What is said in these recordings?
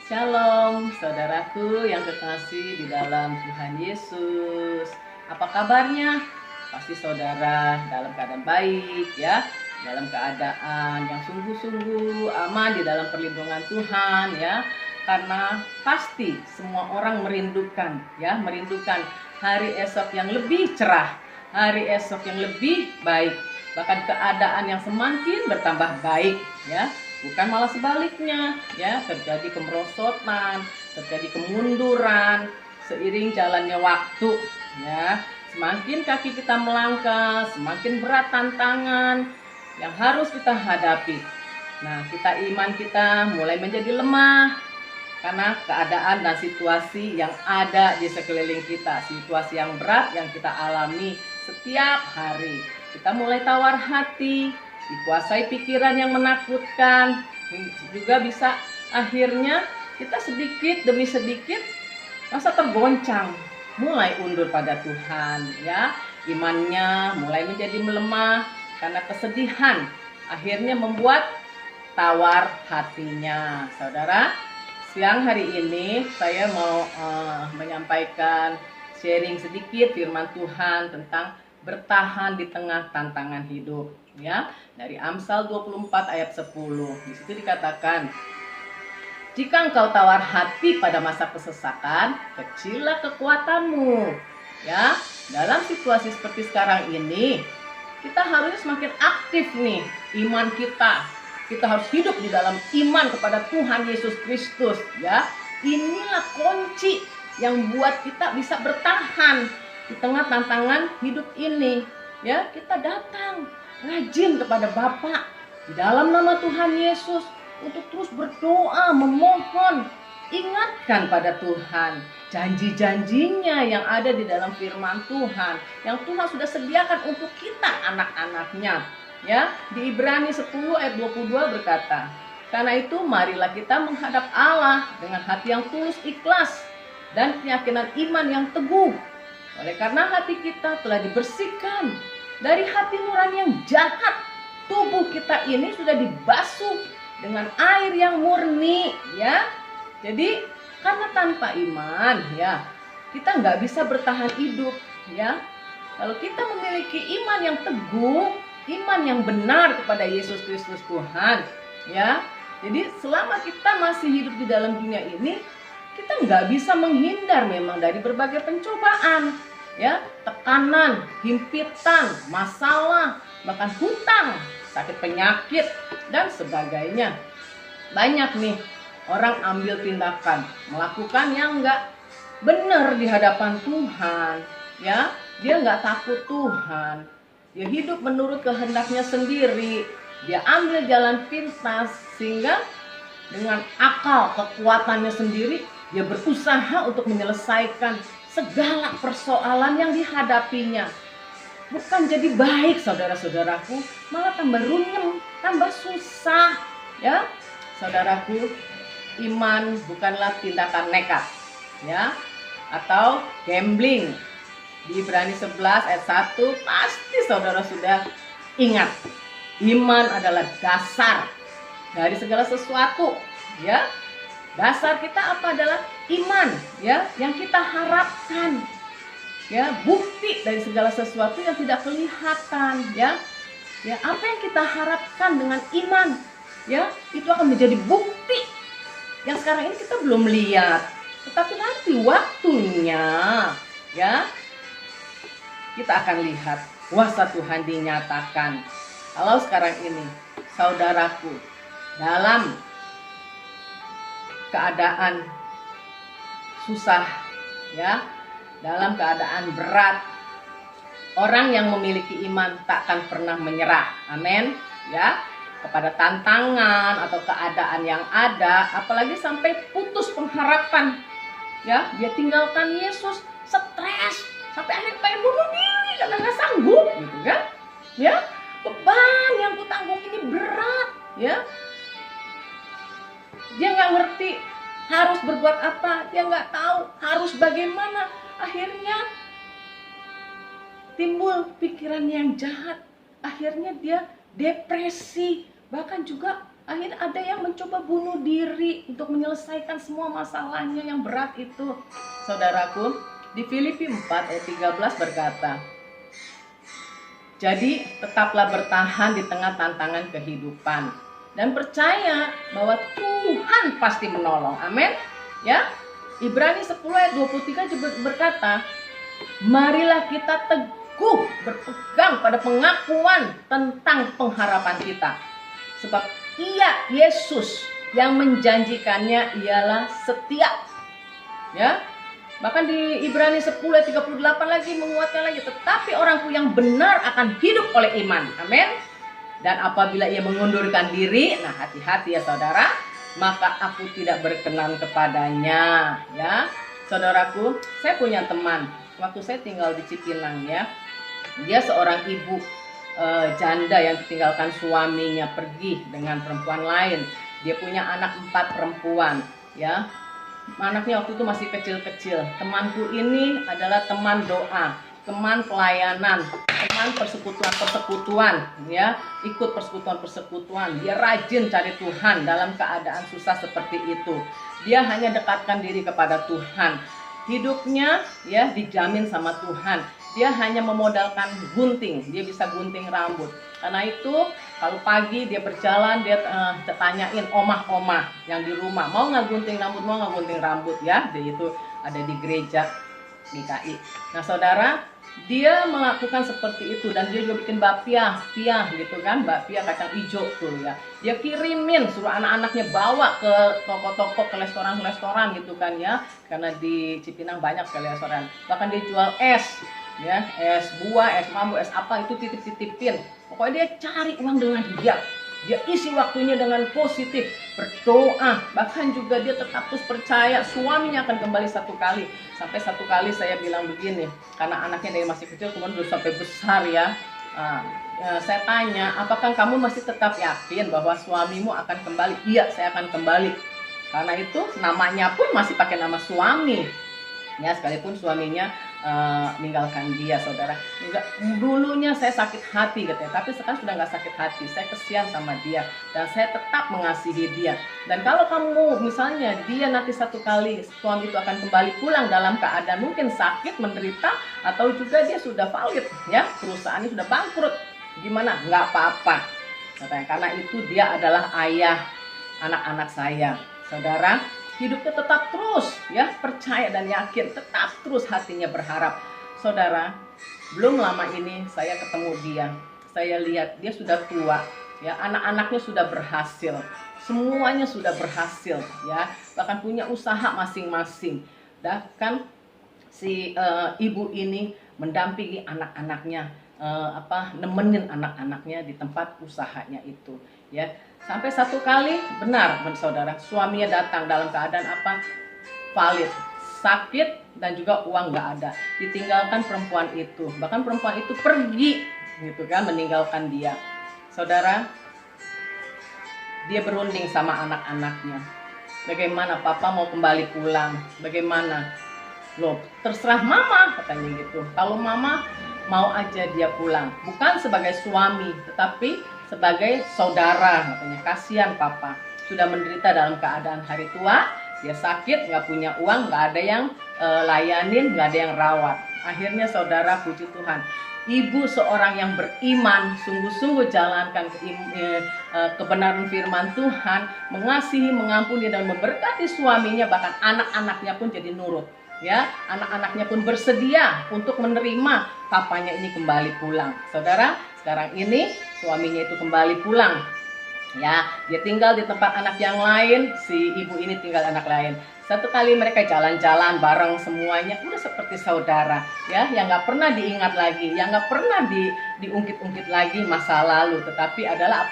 Shalom, saudaraku yang kekasih di dalam Tuhan Yesus. Apa kabarnya? Pasti saudara dalam keadaan baik ya, dalam keadaan yang sungguh-sungguh aman di dalam perlindungan Tuhan ya. Karena pasti semua orang merindukan hari esok yang lebih cerah, hari esok yang lebih baik, bahkan keadaan yang semakin bertambah baik ya. Bukan malah sebaliknya ya, terjadi kemerosotan, terjadi kemunduran seiring jalannya waktu ya. Semakin kaki kita melangkah, semakin berat tantangan yang harus kita hadapi. Nah, iman kita mulai menjadi lemah karena keadaan dan situasi yang ada di sekeliling kita, situasi yang berat yang kita alami setiap hari. Kita mulai tawar hati, dikuasai pikiran yang menakutkan, juga bisa akhirnya kita sedikit demi sedikit rasa tergoncang, mulai undur pada Tuhan ya. Imannya mulai menjadi melemah karena kesedihan, akhirnya membuat tawar hatinya. Saudara, siang hari ini saya mau menyampaikan sharing sedikit firman Tuhan tentang bertahan di tengah tantangan hidup ya, dari Amsal 24 ayat 10. Di situ dikatakan, jika engkau tawar hati pada masa kesesakan, kecillah kekuatanmu ya. Dalam situasi seperti sekarang ini, kita harus semakin aktif nih iman kita. Kita harus hidup di dalam iman kepada Tuhan Yesus Kristus ya. Inilah kunci yang buat kita bisa bertahan di tengah tantangan hidup ini ya. Kita datang rajin kepada Bapa di dalam nama Tuhan Yesus untuk terus berdoa, memohon, ingatkan pada Tuhan janji-janjinya yang ada di dalam firman Tuhan, yang Tuhan sudah sediakan untuk kita anak-anaknya ya. Di Ibrani 10 ayat 22 berkata, karena itu marilah kita menghadap Allah dengan hati yang tulus ikhlas dan keyakinan iman yang teguh. Oleh karena hati kita telah dibersihkan dari hati nurani yang jahat, tubuh kita ini sudah dibasuh dengan air yang murni ya. Jadi karena tanpa iman ya, kita nggak bisa bertahan hidup ya. Kalau kita memiliki iman yang teguh, iman yang benar kepada Yesus Kristus Tuhan ya, jadi selama kita masih hidup di dalam dunia ini, kita nggak bisa menghindar memang dari berbagai pencobaan ya, tekanan, himpitan, masalah, bahkan hutang, sakit penyakit dan sebagainya. Banyak nih orang ambil tindakan, melakukan yang nggak benar di hadapan Tuhan ya. Dia nggak takut Tuhan, dia hidup menurut kehendaknya sendiri, dia ambil jalan pintas, sehingga dengan akal kekuatannya sendiri dia berusaha untuk menyelesaikan segala persoalan yang dihadapinya. Bukan jadi baik saudara-saudaraku, malah tambah runyem, tambah susah ya. Saudaraku, iman bukanlah tindakan nekat ya, atau gambling. Di Ibrani 11 ayat 1 pasti saudara sudah ingat, iman adalah dasar dari segala sesuatu ya. Dasar kita apa? Adalah iman ya, yang kita harapkan ya, bukti dari segala sesuatu yang tidak kelihatan ya. Ya, apa yang kita harapkan dengan iman ya, itu akan menjadi bukti yang sekarang ini kita belum lihat, tetapi nanti waktunya ya, kita akan lihat kuasa Tuhan dinyatakan. Kalau sekarang ini saudaraku dalam keadaan susah ya, dalam keadaan berat, orang yang memiliki iman takkan pernah menyerah, amin ya, kepada tantangan atau keadaan yang ada, apalagi sampai putus pengharapan ya. Dia tinggalkan Yesus, stres sampai akhirnya pengen bunuh diri karena nggak sanggup gitu kan ya. Beban yang kutanggung ini berat ya. Dia nggak ngerti harus berbuat apa, dia nggak tahu harus bagaimana. Akhirnya timbul pikiran yang jahat, akhirnya dia depresi, bahkan juga Akhirnya ada yang mencoba bunuh diri untuk menyelesaikan semua masalahnya yang berat itu. Saudaraku, di Filipi 4 ayat 13 berkata, jadi tetaplah bertahan di tengah tantangan kehidupan dan percaya bahwa Tuhan pasti menolong. Amin. Ya. Ibrani 10 ayat 23 juga berkata, marilah kita teguh berpegang pada pengakuan tentang pengharapan kita. Sebab Ia, Yesus, yang menjanjikannya ialah setia. Ya. Bahkan di Ibrani 10 ayat 38 lagi menguatkan lagi, tetapi orangku yang benar akan hidup oleh iman. Amin. Dan apabila ia mengundurkan diri, nah hati-hati ya saudara, maka aku tidak berkenan kepadanya. Ya, saudaraku, saya punya teman. Waktu saya tinggal di Cipinang ya, dia seorang ibu janda yang ditinggalkan suaminya pergi dengan perempuan lain. Dia punya anak 4 perempuan. Ya, anaknya waktu itu masih kecil-kecil. Temanku ini adalah teman doa, teman pelayanan, teman persekutuan, ya, ikut persekutuan. Dia rajin cari Tuhan dalam keadaan susah seperti itu. Dia hanya dekatkan diri kepada Tuhan. Hidupnya ya dijamin sama Tuhan. Dia hanya memodalkan gunting, dia bisa gunting rambut. Karena itu kalau pagi dia berjalan, dia tanyain omah-omah yang di rumah, mau nggak gunting rambut, mau nggak gunting rambut ya. Dia itu ada di gereja GKI. Nah saudara, dia melakukan seperti itu dan dia juga bikin bakpia gitu kan, bakpia kacang hijau tuh ya. Dia kirimin, suruh anak-anaknya bawa ke toko-toko, ke restoran gitu kan ya. Karena di Cipinang banyak sekali restoran. Bahkan dia jual es. Ya, es buah, es mambu, es apa itu titip-titipin. Pokoknya dia cari uang dengan giat. Dia isi waktunya dengan positif, berdoa. Bahkan juga dia tetap terus percaya suaminya akan kembali satu kali. Sampai satu kali saya bilang begini, karena anaknya dari masih kecil kemudian udah sampai besar ya. Saya tanya, apakah kamu masih tetap yakin bahwa suamimu akan kembali? Iya, saya akan kembali. Karena itu namanya pun masih pakai nama suami. Ya, sekalipun suaminya meninggalkan dia, saudara. Dulunya saya sakit hati katanya, tapi sekarang sudah nggak sakit hati. Saya kesian sama dia dan saya tetap mengasihi dia. Dan kalau kamu misalnya dia nanti satu kali suami itu akan kembali pulang dalam keadaan mungkin sakit, menderita, atau juga dia sudah valid ya, perusahaannya sudah bangkrut, gimana? Nggak apa-apa katanya, karena itu dia adalah ayah anak-anak saya, saudara. Hidupnya tetap terus ya, percaya dan yakin, tetap terus hatinya berharap. Saudara, belum lama ini saya ketemu dia. Saya lihat dia sudah tua ya, anak-anaknya sudah berhasil. Semuanya sudah berhasil ya, bahkan punya usaha masing-masing. Bahkan si ibu ini mendampingi anak-anaknya, nemenin anak-anaknya di tempat usahanya itu ya. Sampai satu kali benar saudara, suaminya datang dalam keadaan valid, sakit dan juga uang nggak ada, ditinggalkan perempuan itu. Bahkan perempuan itu pergi gitu kan, meninggalkan dia. Saudara, dia berunding sama anak-anaknya. Bagaimana papa mau kembali pulang? Bagaimana? Loh, terserah mama katanya gitu. Kalau mama mau aja dia pulang, bukan sebagai suami tetapi sebagai saudara katanya. Kasihan papa sudah menderita dalam keadaan hari tua, dia sakit, nggak punya uang, nggak ada yang layanin, nggak ada yang rawat. Akhirnya saudara, puji Tuhan, ibu seorang yang beriman sungguh-sungguh jalankan kebenaran firman Tuhan, mengasihi, mengampuni dan memberkati suaminya, bahkan anak-anaknya pun jadi nurut ya. Anak-anaknya pun bersedia untuk menerima papanya ini kembali pulang. Saudara, sekarang ini suaminya itu kembali pulang ya. Dia tinggal di tempat anak yang lain, si ibu ini tinggal anak lain. Satu kali mereka jalan-jalan bareng semuanya, udah seperti saudara ya, yang nggak pernah diingat lagi, yang nggak pernah diungkit-ungkit lagi masa lalu, tetapi adalah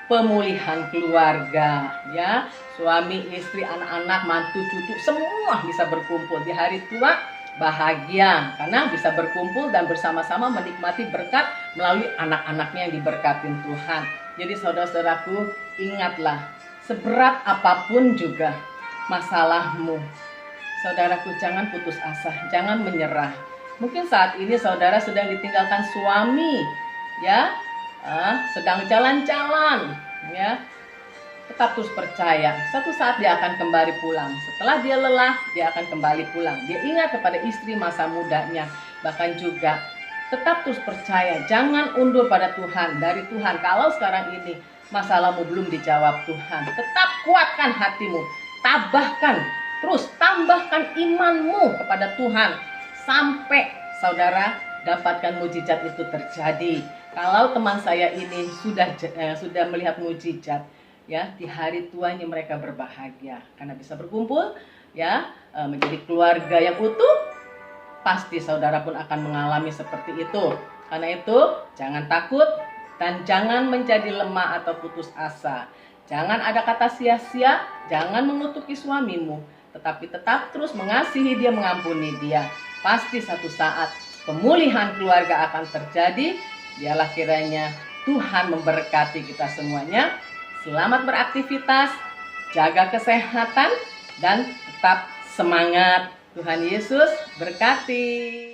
pemulihan keluarga ya. Suami, istri, anak-anak, mantu, cucu, semua bisa berkumpul di hari tua. Bahagia karena bisa berkumpul dan bersama-sama menikmati berkat melalui anak-anaknya yang diberkatin Tuhan. Jadi saudara-saudaraku, ingatlah, seberat apapun juga masalahmu, saudaraku, jangan putus asa, jangan menyerah. Mungkin saat ini saudara sedang ditinggalkan suami ya, sedang jalan-jalan ya, tetap terus percaya. Satu saat dia akan kembali pulang. Setelah dia lelah, dia akan kembali pulang. Dia ingat kepada istri masa mudanya. Bahkan juga tetap terus percaya. Jangan undur pada Tuhan. Dari Tuhan, kalau sekarang ini masalahmu belum dijawab Tuhan, tetap kuatkan hatimu. Tabahkan, terus tambahkan imanmu kepada Tuhan. Sampai saudara dapatkan mujizat itu terjadi. Kalau teman saya ini sudah melihat mujizat, ya, di hari tuanya mereka berbahagia karena bisa berkumpul, ya, menjadi keluarga yang utuh. Pasti saudara pun akan mengalami seperti itu. Karena itu jangan takut dan jangan menjadi lemah atau putus asa. Jangan ada kata sia-sia, jangan mengutuki suamimu, tetapi tetap terus mengasihi dia, mengampuni dia. Pasti satu saat pemulihan keluarga akan terjadi. Biarlah kiranya Tuhan memberkati kita semuanya. Selamat beraktivitas, jaga kesehatan, dan tetap semangat. Tuhan Yesus berkati.